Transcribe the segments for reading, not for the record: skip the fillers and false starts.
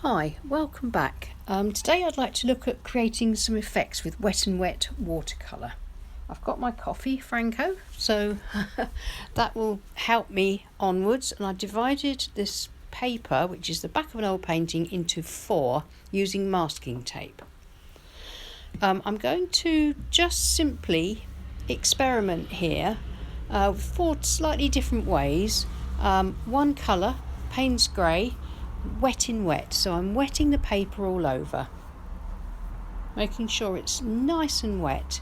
Hi, welcome back. Today I'd like to look at creating some effects with wet and wet watercolour. I've got my coffee, Franco, so that will help me onwards, and I've divided this paper, which is the back of an old painting, into 4 using masking tape. I'm going to just simply experiment here with 4 slightly different ways. One colour, Payne's Grey, wet in wet, so I'm wetting the paper all over, making sure it's nice and wet.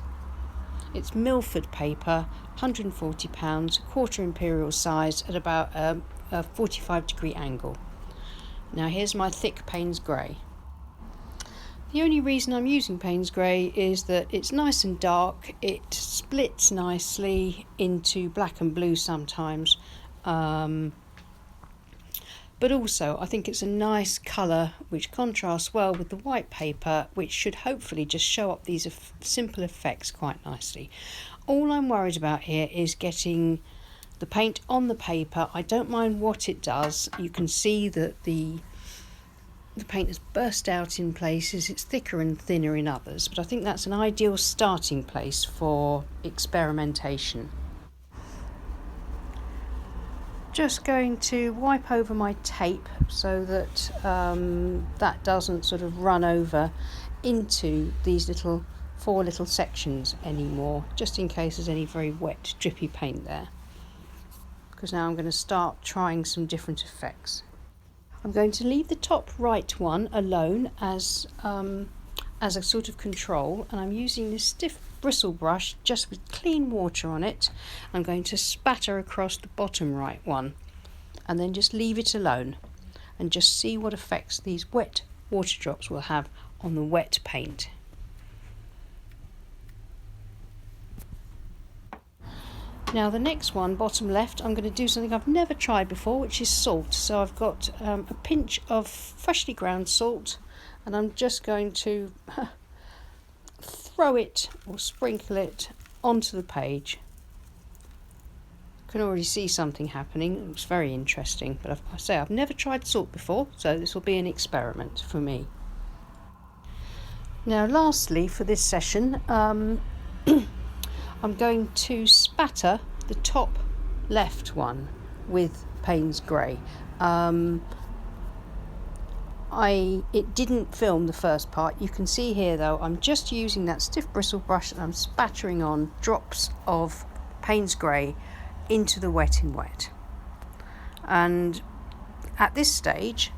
It's Milford paper, £140, quarter imperial size at about a 45-degree angle. Now here's my thick Payne's Grey. The only reason I'm using Payne's Grey is that it's nice and dark, it splits nicely into black and blue sometimes, but also I think it's a nice colour which contrasts well with the white paper, which should hopefully just show up these simple effects quite nicely. All I'm worried about here is getting the paint on the paper. I don't mind what it does. You can see that the paint has burst out in places, it's thicker and thinner in others, but I think that's an ideal starting place for experimentation. Just going to wipe over my tape so that that doesn't sort of run over into these 4 little sections anymore, just in case there's any very wet drippy paint there, because now I'm going to start trying some different effects. I'm going to leave the top right one alone as a sort of control, and I'm using this stiff bristle brush just with clean water on it. I'm going to spatter across the bottom right one and then just leave it alone and just see what effects these wet water drops will have on the wet paint. Now the next one, bottom left, I'm going to do something I've never tried before, which is salt. So I've got a pinch of freshly ground salt, and I'm just going to throw it or sprinkle it onto the page. You can already see something happening. It looks very interesting, but I say I've never tried salt before, so this will be an experiment for me. Now lastly for this session, I'm going to spatter the top left one with Payne's Grey. It didn't film the first part. You can see here though, I'm just using that stiff bristle brush and I'm spattering on drops of Payne's Grey into the wet in wet. And at this stage,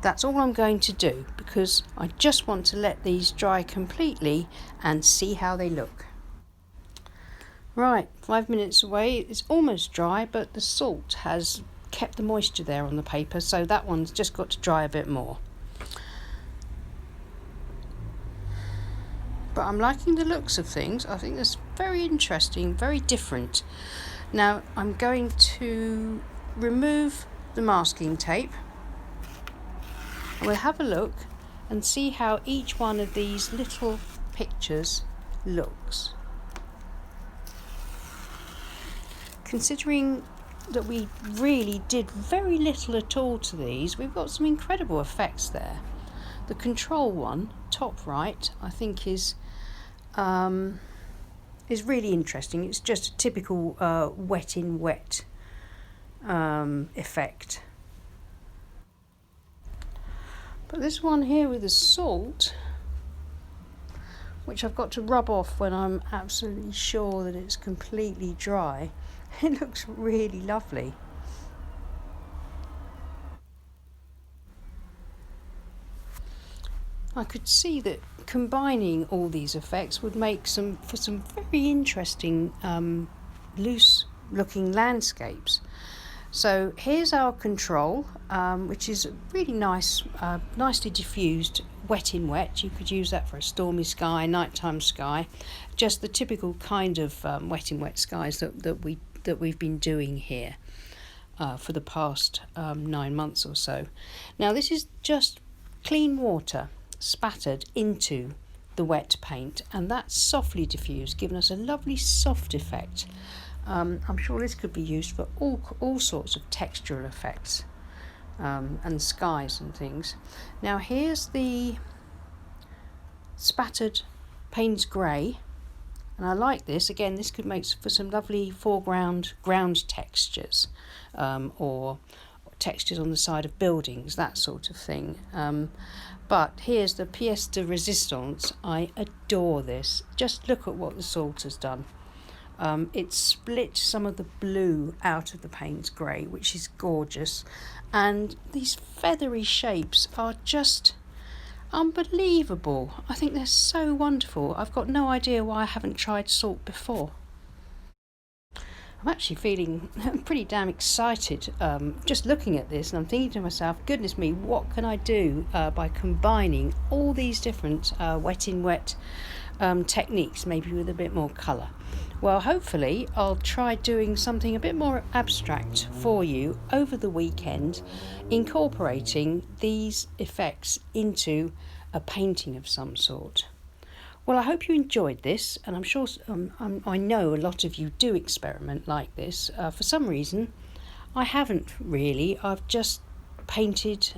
that's all I'm going to do, because I just want to let these dry completely and see how they look. Right, 5 minutes away, it's almost dry, but the salt has kept the moisture there on the paper, so that one's just got to dry a bit more. But I'm liking the looks of things. I think that's very interesting, very different. Now I'm going to remove the masking tape and we'll have a look and see how each one of these little pictures looks. Considering that we really did very little at all to these, we've got some incredible effects there. The control one, top right, I think is really interesting. It's just a typical wet in wet effect. But this one here with the salt, which I've got to rub off when I'm absolutely sure that it's completely dry, it looks really lovely. I could see that combining all these effects would make some very interesting loose looking landscapes. So here's our control, which is really nice, nicely diffused wet in wet. You could use that for a stormy sky, nighttime sky, just the typical kind of wet in wet skies that we've been doing here for the past 9 months or so. Now this is just clean water spattered into the wet paint, and that's softly diffused, giving us a lovely soft effect. I'm sure this could be used for all sorts of textural effects. and skies and things. Now here's the spattered Payne's grey, and I like this. Again, this could make for some lovely foreground ground textures, or textures on the side of buildings, that sort of thing. But here's the pièce de résistance. I adore this. Just look at what the salt has done. It split some of the blue out of the Payne's grey, which is gorgeous, and these feathery shapes are just unbelievable. I think they're so wonderful. I've got no idea why I haven't tried salt before. I'm actually feeling pretty damn excited just looking at this, and I'm thinking to myself, goodness me, what can I do by combining all these different wet in wet techniques, maybe with a bit more colour. Well, hopefully I'll try doing something a bit more abstract for you over the weekend, incorporating these effects into a painting of some sort. Well, I hope you enjoyed this, and I'm sure I know a lot of you do experiment like this. For some reason, I haven't really. I've just painted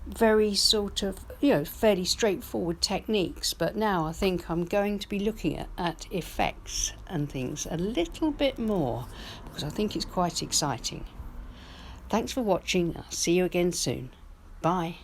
very sort of, fairly straightforward techniques, but now I think I'm going to be looking at effects and things a little bit more, because I think it's quite exciting. Thanks for watching. I'll see you again soon. Bye.